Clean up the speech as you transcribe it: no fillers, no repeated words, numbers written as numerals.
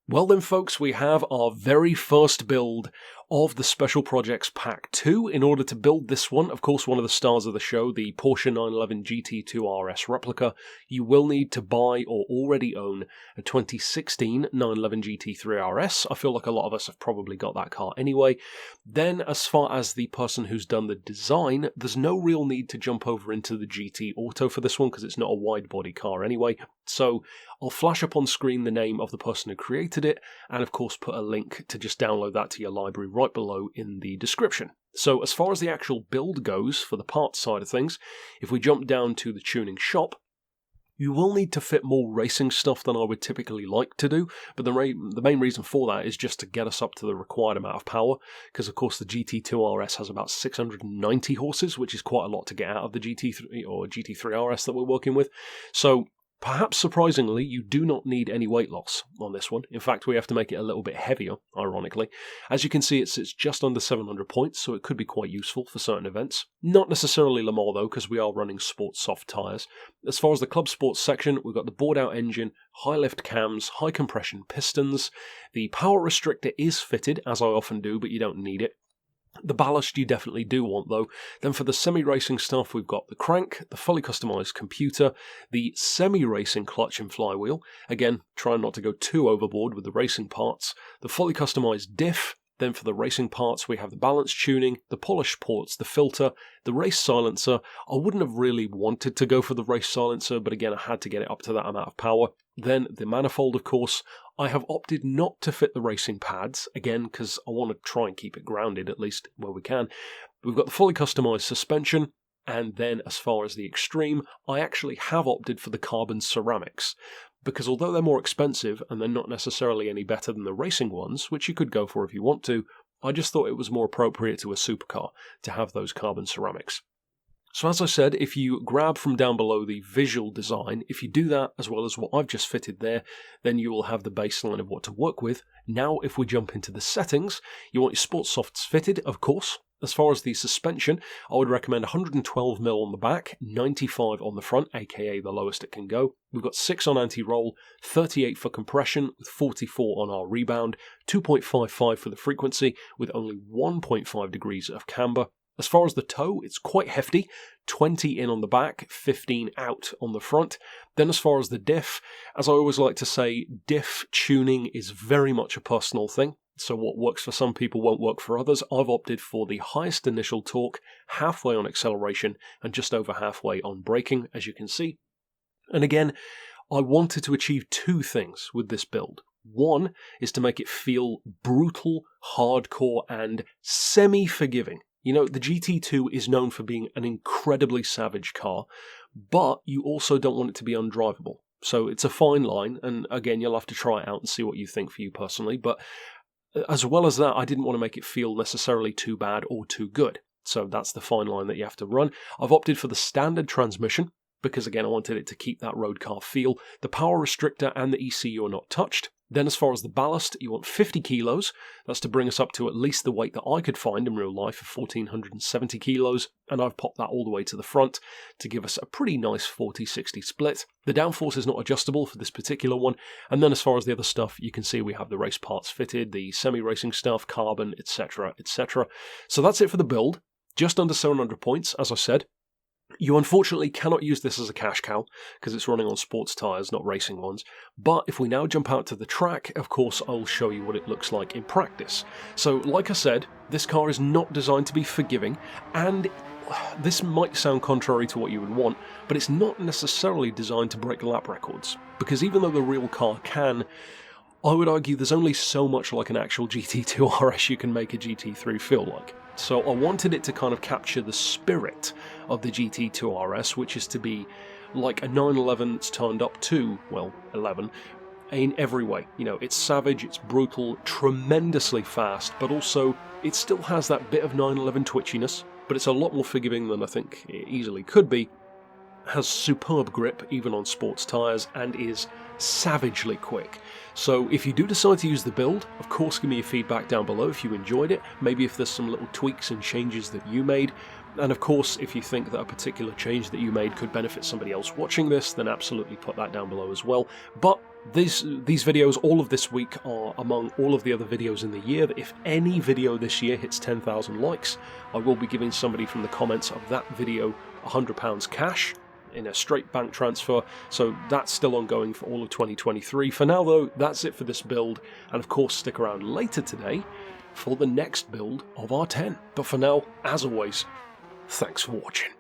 Well then folks, we have our very first build of the Special Projects Pack 2. In order to build this one, of course one of the stars of the show, the Porsche 911 GT2 RS replica, you will need to buy or already own a 2016 911 GT3 RS. I feel like a lot of us have probably got that car anyway. Then as far as the person who's done the design, there's no real need to jump over into the GT Auto for this one because it's not a wide body car anyway. So I'll flash up on screen the name of the person who created it, and of course put a link to just download that to your library right below in the description. So as far as the actual build goes for the parts side of things, if we jump down to the tuning shop, you will need to fit more racing stuff than I would typically like to do, but the main reason for that is just to get us up to the required amount of power, because of course the GT2 RS has about 690 horses, which is quite a lot to get out of the GT3 or GT3 RS that we're working with. So perhaps surprisingly, you do not need any weight loss on this one. In fact, we have to make it a little bit heavier, ironically. As you can see, it sits just under 700 points, so it could be quite useful for certain events. Not necessarily Le Mans though, because we are running sport soft tyres. As far as the Club Sports section, we've got the bored-out engine, high lift cams, high compression pistons. The power restrictor is fitted, as I often do, but you don't need it. The ballast you definitely do want though. Then for the semi-racing stuff, we've got the crank, the fully customised computer, the semi-racing clutch and flywheel. Again, trying not to go too overboard with the racing parts. The fully customised diff. Then for the racing parts, we have the balance tuning, the polish ports, the filter, the race silencer. I wouldn't have really wanted to go for the race silencer, but again, I had to get it up to that amount of power. Then the manifold, of course. I have opted not to fit the racing pads, again, because I want to try and keep it grounded, at least where we can. We've got the fully customised suspension, and then as far as the extreme, I actually have opted for the carbon ceramics, because although they're more expensive, and they're not necessarily any better than the racing ones, which you could go for if you want to, I just thought it was more appropriate to a supercar to have those carbon ceramics. So as I said, if you grab from down below the visual design, if you do that as well as what I've just fitted there, then you will have the baseline of what to work with. Now if we jump into the settings, you want your sports softs fitted, of course. As far as the suspension, I would recommend 112mm on the back, 95 on the front, aka the lowest it can go. We've got 6 on anti-roll, 38 for compression, with 44 on our rebound, 2.55 for the frequency, with only 1.5 degrees of camber. As far as the toe, it's quite hefty, 20 in on the back, 15 out on the front. Then as far as the diff, as I always like to say, diff tuning is very much a personal thing. So what works for some people won't work for others. I've opted for the highest initial torque, halfway on acceleration, and just over halfway on braking, as you can see. And again, I wanted to achieve two things with this build. One is to make it feel brutal, hardcore, and semi-forgiving. You know, the GT2 is known for being an incredibly savage car, but you also don't want it to be undrivable. So it's a fine line, and again, you'll have to try it out and see what you think for you personally. But as well as that, I didn't want to make it feel necessarily too bad or too good. So that's the fine line that you have to run. I've opted for the standard transmission, because again, I wanted it to keep that road car feel. The power restrictor and the ECU are not touched. Then as far as the ballast, you want 50 kilos. That's to bring us up to at least the weight that I could find in real life of 1,470 kilos. And I've popped that all the way to the front to give us a pretty nice 40-60 split. The downforce is not adjustable for this particular one. And then as far as the other stuff, you can see we have the race parts fitted, the semi-racing stuff, carbon, etc, etc. So that's it for the build. Just under 700 points, as I said. You unfortunately cannot use this as a cash cow because it's running on sports tyres, not racing ones. But if we now jump out to the track, of course, I'll show you what it looks like in practice. So, like I said, this car is not designed to be forgiving, and this might sound contrary to what you would want, but it's not necessarily designed to break lap records. Because even though the real car can, I would argue there's only so much like an actual GT2 RS you can make a GT3 feel like. So I wanted it to kind of capture the spirit of the GT2 RS, which is to be like a 911 that's turned up to, well, 11, in every way. You know, it's savage, it's brutal, tremendously fast, but also it still has that bit of 911 twitchiness, but it's a lot more forgiving than I think it easily could be. Has superb grip, even on sports tyres, and is savagely quick. So if you do decide to use the build, of course give me your feedback down below if you enjoyed it, maybe if there's some little tweaks and changes that you made, and of course if you think that a particular change that you made could benefit somebody else watching this, then absolutely put that down below as well. But These videos, all of this week, are among all of the other videos in the year that if any video this year hits 10,000 likes, I will be giving somebody from the comments of that video £100 cash in a straight bank transfer, so that's still ongoing for all of 2023. For now though, that's it for this build, and of course stick around later today for the next build of R10. But for now, as always, thanks for watching.